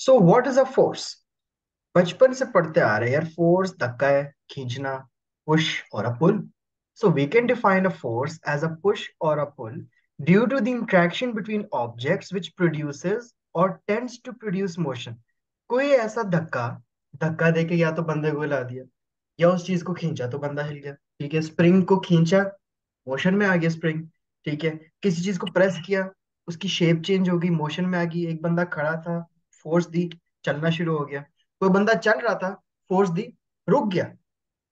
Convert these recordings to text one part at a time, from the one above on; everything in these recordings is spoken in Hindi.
So what is a force? बचपन से पढ़ते आ रहे हैं यार, फोर्स धक्का है, खींचना, push or a pull. So we can define a force as a push or a pull due to the interaction between objects which produces or tends to produce motion. कोई ऐसा धक्का धक्का देके या तो बंदे को हिला दिया, या उस चीज को खींचा तो बंदा हिल गया. ठीक है, स्प्रिंग को खींचा, मोशन में आ गया स्प्रिंग. ठीक है, किसी चीज को प्रेस किया, उसकी शेप चेंज हो गई, मोशन में आ गई. एक बंदा खड़ा था, फोर्स दी, चलना शुरू हो गया. कोई बंदा चल रहा था, फोर्स दी, रुक गया.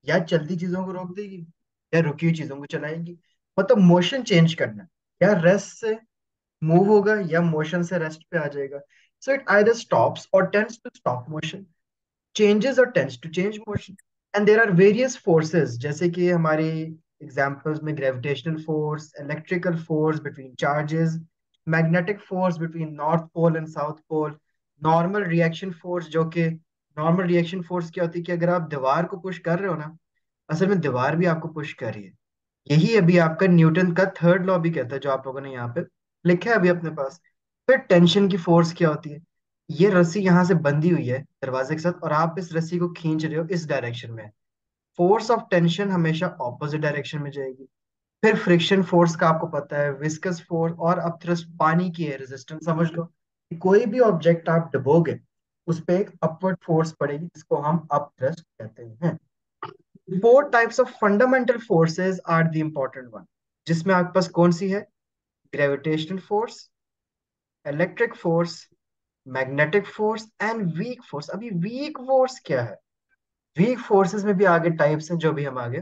या चलती चीजों को रोक देगी, या रुकी हुई चीजों को चलाएगी. मतलब मोशन चेंज करना, या रेस्ट से मूव होगा या मोशन से रेस्ट पे आ जाएगा. So it either stops or tends to stop motion, changes or tends to change motion. And there are various forces, जैसे कि हमारे एग्जाम्पल्स में gravitational force, electrical force between charges, magnetic force between north pole and south pole, normal reaction force. जो कि नॉर्मल रिएक्शन फोर्स क्या होती है कि अगर आप दीवार को पुश कर रहे हो ना, असल में दीवार भी आपको पुश कर रही है. यही अभी आपका न्यूटन का थर्ड लॉ भी कहता है, जो आप लोगों ने यहाँ पे लिखा है अभी अपने पास. फिर टेंशन की फोर्स क्या होती है? ये रस्सी यहाँ से बंधी हुई है दरवाजे के साथ, और आप इस रस्सी को खींच रहे हो इस डायरेक्शन में. फोर्स ऑफ टेंशन हमेशा ऑपोजिट डायरेक्शन में जाएगी. फिर फ्रिक्शन फोर्स का आपको पता है, विस्कस फोर्स, और अपथ्रस्ट पानी की है रेजिस्टेंस. समझ लो कि कोई भी ऑब्जेक्ट आप डुबोगे, उस पर एक अपवर्ड फोर्स पड़ेगी, जिसको हम अपथ्रस्ट कहते हैं. Four types of fundamental forces are the important one, जिसमें आपके पास कौन सी है? Gravitational force, electric force, magnetic force and weak force. अभी वीक फोर्स क्या है? वीक फोर्सेस में भी आगे टाइप्स हैं, जो भी हम आगे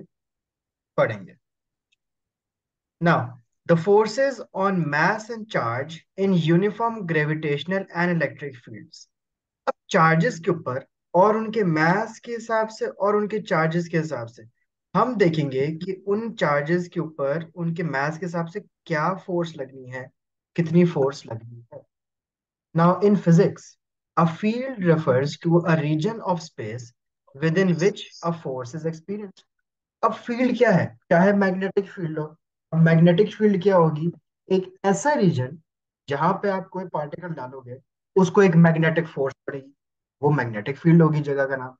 पढ़ेंगे. Now, the forces on mass and charge in uniform gravitational and electric fields. अब चार्जेस के ऊपर और उनके मास के हिसाब से और उनके चार्जेस के हिसाब से हम देखेंगे कि उन चार्जेस के ऊपर उनके मास के हिसाब से क्या फोर्स लगनी है, कितनी फोर्स लगनी है. Now, in physics, a field refers to a region of space within which a force is experienced. अब फील्ड क्या है? चाहे मैग्नेटिक फील्ड हो. अब मैग्नेटिक फील्ड क्या होगी? एक ऐसा रीजन जहां पे आप कोई पार्टिकल डालोगे, उसको एक मैग्नेटिक फोर्स पड़ेगी, वो मैग्नेटिक फील्ड होगी जगह का नाम.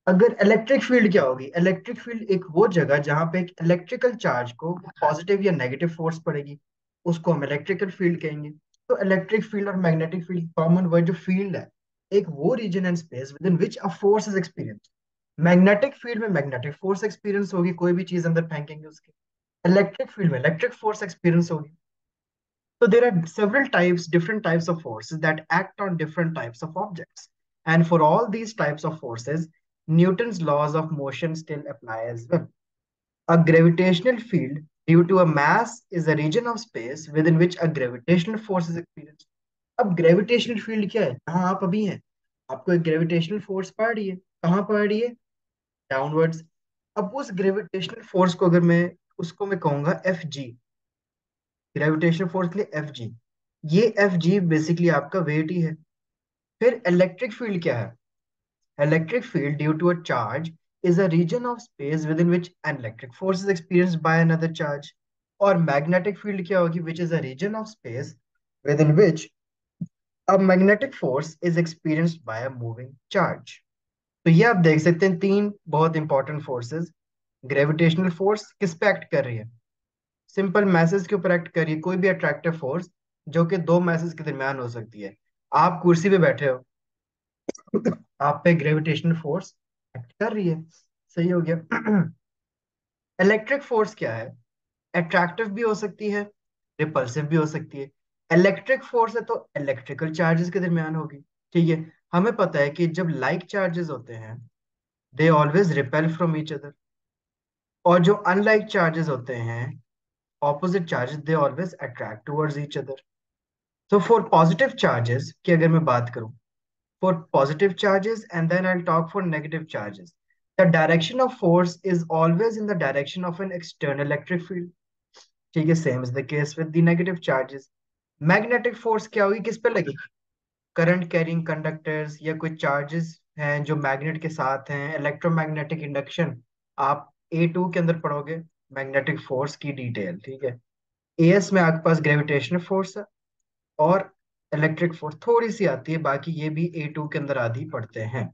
अगर इलेक्ट्रिक फील्ड क्या होगी? इलेक्ट्रिक फील्ड एक वो जगह जहां पे एक इलेक्ट्रिकल चार्ज को पॉजिटिव या नेगेटिव फोर्स पड़ेगी, उसको हम इलेक्ट्रिकल फील्ड कहेंगे. तो इलेक्ट्रिक फील्ड और मैग्नेटिक फील्ड कॉमन वर्ड जो फील्ड है, एक वो region and space within which a force is experience. Magnetic field में मैग्नेटिक फोर्स एक्सपीरियंस होगी, कोई भी चीज अंदर फेंकेंगे उसके. इलेक्ट्रिक फील्ड में इलेक्ट्रिक फोर्स एक्सपीरियंस होगी. So there are several types, different types of forces that act on different types of objects. And for all these types of forces, Newton's laws of motion still apply as well. A gravitational field due to a mass is a region of space within which a gravitational force is experienced. अब ग्रेविटेशनल फील्ड क्या है? जहां आप अभी हैं, आपको एक ग्रेविटेशनल फोर्स पड़ रही है. कहाँ पड़ रही है? डाउनवर्ड्स. अब उस ग्रेविटेशनल फोर्स को अगर मैं उसको मैं कहूंगा एफ जी, ग्रेविटेशनल फोर्स के लिए एफ जी. ये एफ जी बेसिकली आपका वेट ही है. फिर इलेक्ट्रिक फील्ड क्या है? Electric field due to a charge is a region of space within which an electric force is experienced by another charge. और मैग्नेटिक फील्ड क्या होगी? which is a region of space within which a magnetic force is experienced by a moving charge. तो ये आप देख सकते हैं तीन बहुत इंपॉर्टेंट फोर्सेस. ग्रेविटेशनल फोर्स किस पे एक्ट कर रही है? सिंपल मैसेज के ऊपर एक्ट कर रही है, कोई भी अट्रैक्टिव फोर्स जो कि दो मैसेज के दरमियान हो सकती है. आप कुर्सी पे बैठे हो, आप पे ग्रेविटेशनल फोर्स एक्ट कर रही है. सही हो गया. इलेक्ट्रिक फोर्स क्या है? अट्रैक्टिव भी हो सकती है, रिपल्सिव भी हो सकती है. इलेक्ट्रिक फोर्स है तो इलेक्ट्रिकल चार्जेस के दरमियान होगी. ठीक है, हमें पता है कि जब लाइक चार्जेस होते हैं, they always repel from each other. और जो अनलाइक चार्जेस होते हैं, opposite charges, they always attract towards each other. तो फॉर पॉजिटिव चार्जेस की अगर मैं बात करूं, for positive charges and then I'll talk for negative charges. The direction of force is always in the direction of an external electric field. ठीक है, same is the case with the negative charges. Magnetic force क्या होगी? किस पे लगेगी? करंट कैरिंग कंडक्टर्स या कोई चार्जेस हैं जो मैग्नेट के साथ हैं. इलेक्ट्रोमैग्नेटिक इंडक्शन आप A2 के अंदर पढ़ोगे, मैग्नेटिक फोर्स की डिटेल. ठीक है, एएस में आपके पास ग्रेविटेशनल फोर्स है, और इलेक्ट्रिक फोर्स थोड़ी सी आती है, बाकी ये भी A2 के अंदर आधी पड़ते हैं।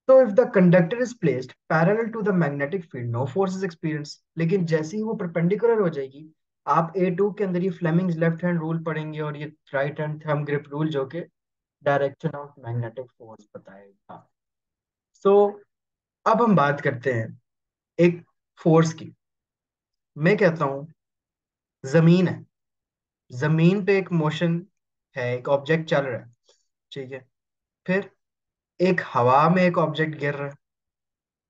तो if the conductor is placed parallel to the magnetic field no force is experience, लेकिन जैसे ही वो परपेंडिकुलर हो जाएगी, आप A2 के अंदर ये फ्लेमिंग्स लेफ्ट हैंड रूल पढ़ेंगे और ये right hand thumb grip rule जो कि डायरेक्शन ऑफ मैग्नेटिक फोर्स बताएगा। सो अब हम बात करते हैं एक फोर्स की। मैं कहता हूँ जमीन है, जमीन पे एक मोशन है, एक ऑब्जेक्ट चल रहा है, ठीक है। फिर एक हवा में एक ऑब्जेक्ट गिर रहा है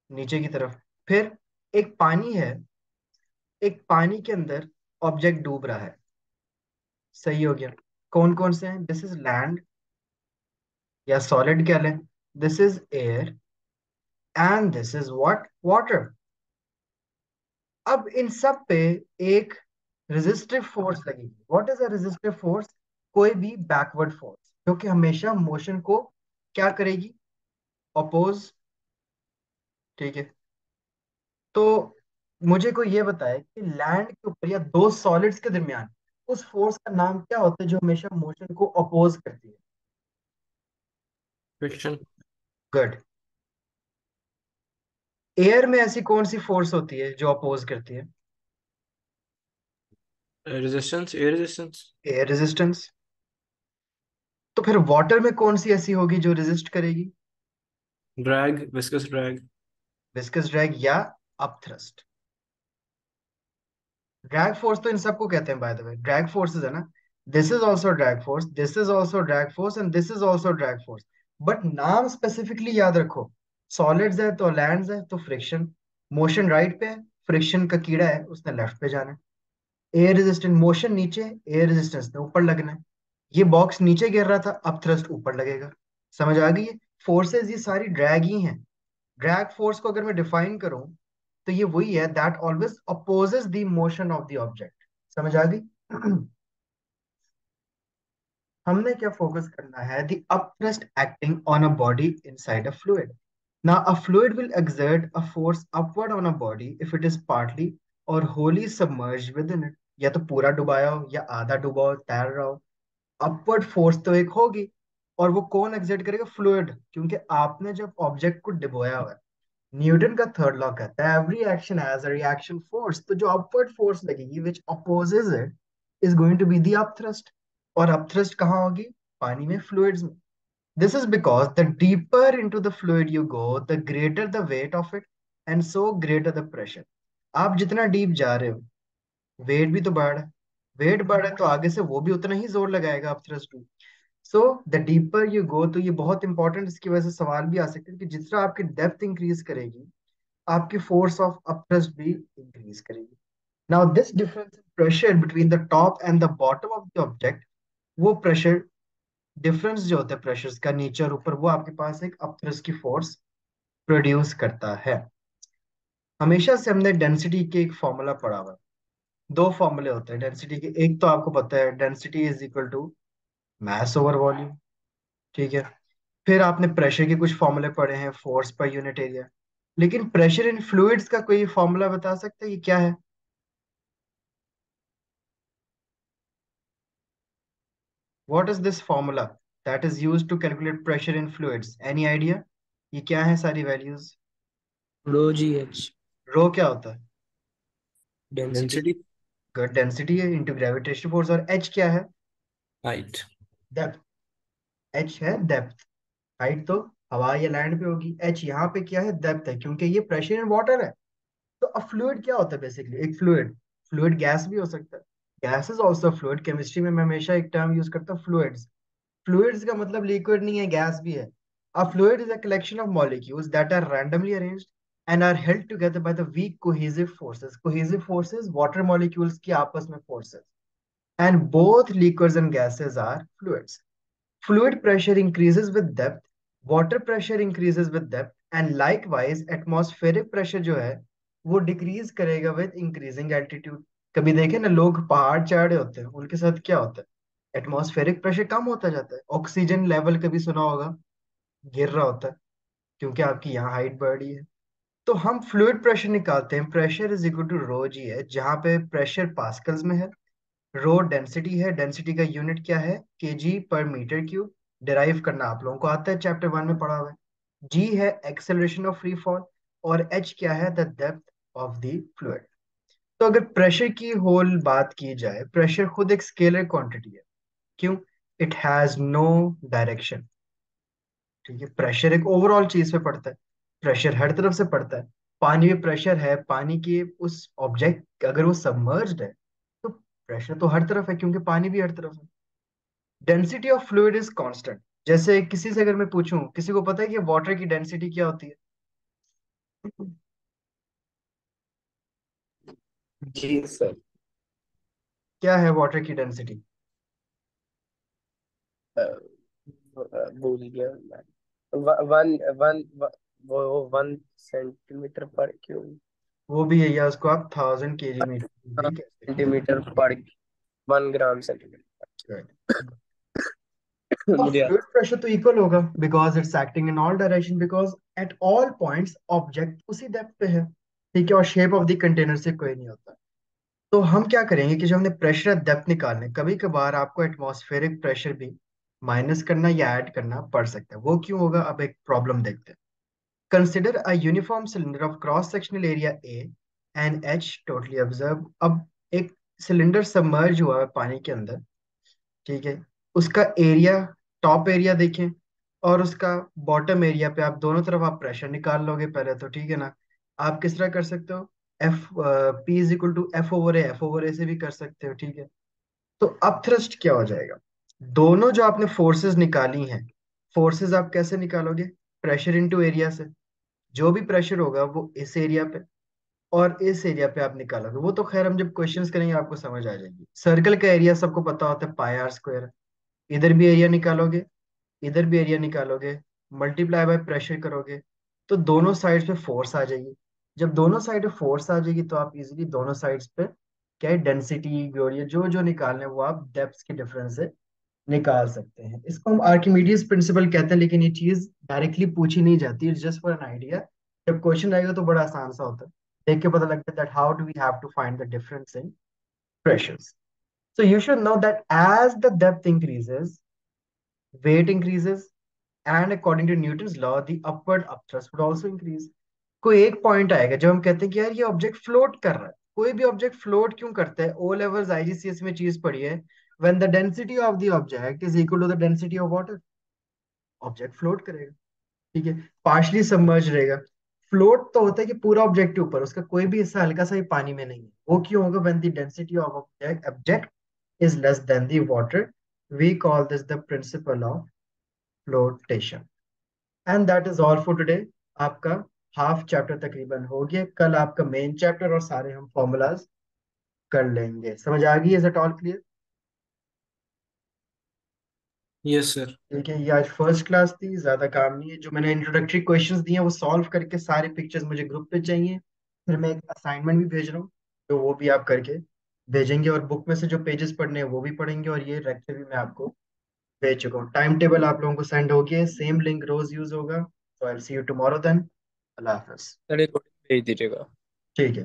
नीचे की तरफ। फिर एक पानी है, एक पानी के अंदर ऑब्जेक्ट डूब रहा है। सही हो गया। कौन कौन से हैं? दिस इज लैंड या सॉलिड क्या है, this is air and this is what, water. अब इन सब पे एक रेजिस्टिव फोर्स लगेगी। What is a resistive force? कोई भी बैकवर्ड फोर्स जो कि हमेशा मोशन को क्या करेगी, अपोज, ठीक है। तो मुझे कोई ये बताए कि लैंड के ऊपर या दो सॉलिड्स के दरमियान उस फोर्स का नाम क्या होता है जो हमेशा मोशन को अपोज करती है? फ्रिक्शन। गुड। एयर में ऐसी कौन सी फोर्स होती है जो अपोज करती है? Resistance, air resistance. Air resistance. तो फिर वाटर में कौन सी ऐसी होगी जो रेजिस्ट करेगी? Drag, viscous drag. Viscous drag या अपथ्रस्ट। ड्रैग फोर्स तो इन सबको कहते हैं, by the way drag forces है ना। This is also drag force, this is also drag force and this is also drag force. But नाम स्पेसिफिकली याद रखो। सॉलिड्स है तो लैंड्स है तो फ्रिक्शन, मोशन राइट पे है, फ्रिक्शन का कीड़ा है उसने लेफ्ट पे जाना है। एयर रेजिस्टेंस मोशन नीचे, एयर रेजिस्टेंस ने ऊपर लगना है। ये बॉक्स नीचे गिर रहा था, अब थ्रस्ट ऊपर लगेगा। समझ आ गई है? फोर्सेस ये सारी ड्रैग ही हैं। ड्रैग फोर्स को अगर मैं डिफाइन करूं तो ये वही है that always opposes the motion of the object. समझ आ गई? हमने क्या फोकस करना है, the upthrust acting on a body inside a fluid. Now, a fluid will exert a force upward on a body if it is partly or wholly submerged within it. या तो पूरा डुबाया हो या आधा डुबा हो, तैर रहा हो, अपवर्ड फोर्स तो एक होगी। और वो कौन एग्जर्ट करेगा? फ्लूइड, क्योंकि आपने जब ऑब्जेक्ट को डुबोया हुआ है। न्यूटन का थर्ड लॉ कहता है every action has a reaction force, तो जो अपवर्ड फोर्स लगेगी which opposes it is going to be the upthrust. और अपथ्रस्ट कहाँ होगी? पानी में, फ्लूइड्स में। This is because the deeper into the fluid you go the greater the weight of it and so greater the pressure. आप जितना डीप जा रहे हो, वेट भी तो बढ़ रहा है। वेट बढ़ रहा है तो आगे से वो भी उतना ही जोर लगाएगा upthrust. So the deeper you go, तो ये बहुत इंपॉर्टेंट, इसकी वजह से सवाल भी आ सकते हैं कि जितना आपकी डेप्थ इंक्रीज करेगी, आपकी फोर्स ऑफ अपथ्रस्ट भी इंक्रीज करेगी। Now this difference in pressure between the top and the bottom of the object, वो प्रेशर डिफरेंस जो होता है प्रेशर्स का नीचे और ऊपर, वो आपके पास एक अपथ्रस्ट की फोर्स प्रोड्यूस करता है। हमेशा से हमने डेंसिटी के एक फॉर्मूला पढ़ा हुआ है। दो फॉर्मूले होते हैं डेंसिटी के, एक तो आपको पता है density is equal to mass over volume, ठीक है। फिर आपने प्रेशर के कुछ फॉर्मूले पढ़े हैं, फोर्स पर यूनिट एरिया। लेकिन प्रेशर इन फ्लूइड्स का कोई फॉर्मूला बता सकते हैं ये क्या है? What is this formula that is used to calculate pressure in fluids? Any idea? ये क्या है सारी वैल्यूज? रो जी एच। रो क्या होता है? डेंसिटी। डेंसिटी। गुड, डेंसिटी है इंटू ग्रेविटेशनल फोर्स। और एच क्या है? हाइट। डेप्थ। एच है डेप्थ। हाइट तो हवा या लैंड पे होगी, एच यहाँ पे क्या है? डेप्थ है, क्योंकि ये प्रेशर इन वाटर है। तो अब फ्लूइड क्या होता है बेसिकली? एक फ्लूइड, फ्लूइड गैस भी हो सकता है। Gas is also fluid. Chemistry में मैं हमेशा एक टर्म यूज करता हूँ, फ्लूइड्स। फ्लूइड्स का मतलब लिक्विड नहीं है, गैस भी है। A fluid is a collection of molecules that are randomly arranged and are held together by the weak cohesive forces. Cohesive forces, water molecules की आपस में forces. And both liquids and gases are fluids. Fluid pressure increases with depth, water pressure increases with depth, and likewise atmospheric pressure जो है वो डिक्रीज करेगा विद इंक्रीजिंग एल्टीट्यूड। कभी देखे ना, लोग पहाड़ चढ़ रहे होते हैं उनके साथ क्या होता है? एटमॉस्फेरिक प्रेशर कम होता जाता है, ऑक्सीजन लेवल कभी सुना होगा, गिर रहा होता है, क्योंकि आपकी यहाँ हाइट बढ़ रही है। तो हम फ्लूइड प्रेशर निकालते हैं, प्रेशर इज इक्वल टू रो जी है, जहाँ पे प्रेशर पास्कल्स में है रो डेंसिटी है, डेंसिटी का यूनिट क्या है, केजी पर मीटर क्यूब। डिराइव करना आप लोगों को आता है, चैप्टर 1 में पढ़ा हुआ है। जी है एक्सेलरेशन ऑफ फ्री फॉल, और एच क्या है, the depth of the fluid. तो अगर प्रेशर की होल बात की जाए, प्रेशर खुद एक स्केलर क्वांटिटी है। क्यों? It has no direction. ठीक है, प्रेशर एक ओवरऑल चीज पे पड़ता है, प्रेशर हर तरफ से पड़ता है। पानी में प्रेशर है, पानी के उस ऑब्जेक्ट अगर वो सबमर्ज्ड है तो प्रेशर तो हर तरफ है, क्योंकि पानी भी हर तरफ है। Density of fluid is constant. जैसे किसी से अगर मैं पूछूं, किसी को पता है कि वाटर की डेंसिटी क्या होती है? जी सर। क्या है वाटर की डेंसिटी? भूल गया मैं। वन वन वो 1 सेंटीमीटर पर क्यूब। वो भी है, या उसको आप 1000 kg मीटर भी कह सकते सेंटीमीटर पर 1 ग्राम सेंटीमीटर। हैं। अब मुझे याद। फ्लूइड प्रेशर तो इक्वल होगा, because it's acting in all direction, because at all points object उसी डेप्थ पे है। ठीक है, और शेप ऑफ द कंटेनर से कोई नहीं होता। तो हम क्या करेंगे कि जब हमने प्रेशर डेप्थ निकालने, कभी कभार आपको एटमॉस्फेरिक प्रेशर भी माइनस करना या ऐड करना पड़ सकता है। वो क्यों होगा, अब एक प्रॉब्लम देखते हैं। Consider a uniform cylinder of cross sectional area A and H totally observe. अब एक सिलेंडर सबमर्ज हुआ है पानी के अंदर, ठीक है, उसका एरिया, टॉप एरिया देखें और उसका बॉटम एरिया पे आप दोनों तरफ आप प्रेशर निकाल लोगे पहले तो, ठीक है ना। आप किस तरह कर सकते हो, F P is equal to F over A, F over A से भी कर सकते हो, ठीक है। तो अब थ्रस्ट क्या हो जाएगा, दोनों जो आपने फोर्सेस निकाली हैं, फोर्सेस आप कैसे निकालोगे, प्रेशर इनटू एरिया से। जो भी प्रेशर होगा वो इस एरिया पे और इस एरिया पे आप निकालोगे। वो तो खैर हम जब क्वेश्चंस करेंगे आपको समझ आ जाएगी। सर्कल का एरिया सबको पता होता है, पाई आर स्क्वायर। इधर भी एरिया निकालोगे, इधर भी एरिया निकालोगे, मल्टीप्लाई बाय प्रेशर करोगे, तो दोनों साइड्स पे फोर्स आ जाएगी। जब दोनों साइड पे फोर्स आ जाएगी तो आप इजीली दोनों साइड्स पे क्या है, डेंसिटी ग्रेडियंट जो जो निकालना है वो आप डेप्थ के डिफरेंस से निकाल सकते हैं। इसको हम आर्किमिडीज प्रिंसिपल कहते हैं, लेकिन ये चीज डायरेक्टली पूछी नहीं जाती, it's just for an idea. जब क्वेश्चन आएगा तो बड़ा आसान सा होता है, देख के पता लगता है that how do we have to find the difference in pressures. So you should know that as the depth increases, weight increases, and according to Newton's law, the upward upthrust would also increase. कोई एक पॉइंट आएगा जब हम कहते हैं कि यार ये ऑब्जेक्ट फ्लोट कर रहा है। कोई भी ऑब्जेक्ट फ्लोट क्यों करता है, ओ लेवल्स आईजीसीएस में चीज पढ़ी है, when the density of the object is equal to the density of water, object float करेगा। ठीक है, पार्शली सबमर्ज रहेगा। फ्लोट तो होता है कि पूरा ऑब्जेक्ट के ऊपर, उसका कोई भी हिस्सा हल्का सा भी पानी में नहीं है। वो क्यों होगा, when the density of object is less than the water. We call this the principle of flotation. And that is all for today. आपका हाफ चैप्टर तकरीबन हो गया, कल आपका मेन चैप्टर और सारे हम फॉर्मूलाज कर लेंगे। समझ आ गई? Is it all clear? Yes sir. ठीक है, ये आज फर्स्ट क्लास थी, ज्यादा काम नहीं है। जो मैंने इंट्रोडक्टरी क्वेश्चंस दिए हैं वो सॉल्व करके सारे पिक्चर्स मुझे ग्रुप पे चाहिए। फिर मैं एक असाइनमेंट भी भेज रहा हूँ, तो वो भी आप करके भेजेंगे, और बुक में से जो पेजेस पढ़ने हैं वो भी पढ़ेंगे, और ये लेक्चर भी मैं आपको भेज चुका हूँ। टाइम टेबल आप लोगों को सेंड हो गया, सेम लिंक रोज यूज होगा। तो I see you tomorrow then. अल्लाह हाफिज। सर एक भेज दीजिएगा। ठीक है।